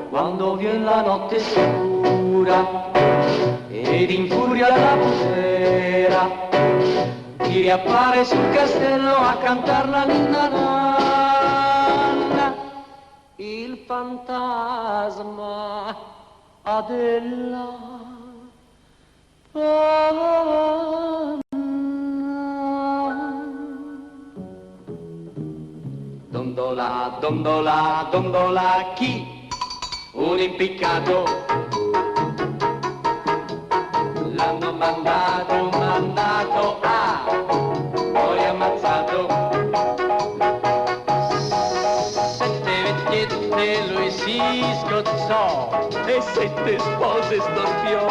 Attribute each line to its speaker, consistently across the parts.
Speaker 1: Quando viene la notte scura ed infuria la sera, ti riappare sul castello a cantar la ninna nanna, il fantasma Adella Panna. Dondola, dondola, dondola, chi? Un impiccato. L'hanno mandato poi ammazzato. 7 vecchiette lui si scozzò e 7 spose storpiò.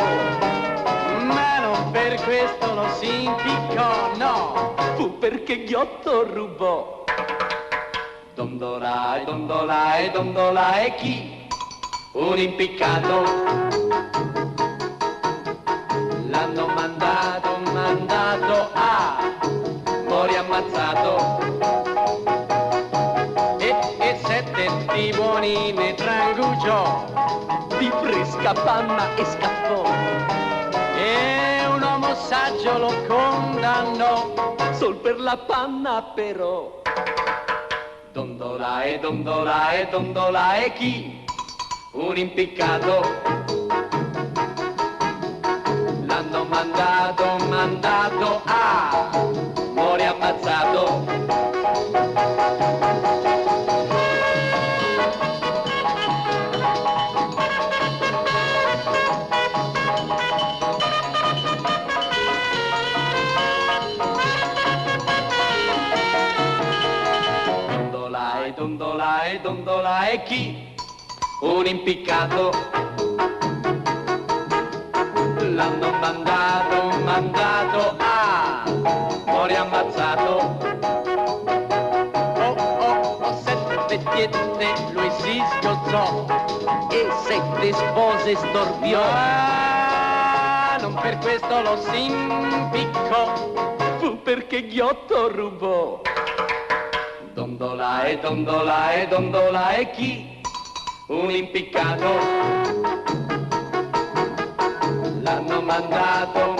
Speaker 1: Ma non per questo lo si impiccò, no, fu perché Ghiotto rubò. Dondola e dondola e dondola e chi? Un impiccato. L'hanno mandato morì ammazzato. E 7 timoni ne trangugiò, di fresca panna e scappò. E un uomo saggio lo condannò, sol per la panna però. Dondola e dondola e dondola e chi? Un impiccato. L'hanno mandato morì ammazzato. Dondola e dondola e chi? Un impiccato. L'hanno mandato morì ammazzato. Oh, 7 vecchiette lui si sgozzò e 7 spose storpiò. Ma non per questo lo si impiccò, fu perché Ghiotto rubò. Dondola e dondola e dondola e chi? Un impiccato. L'hanno mandato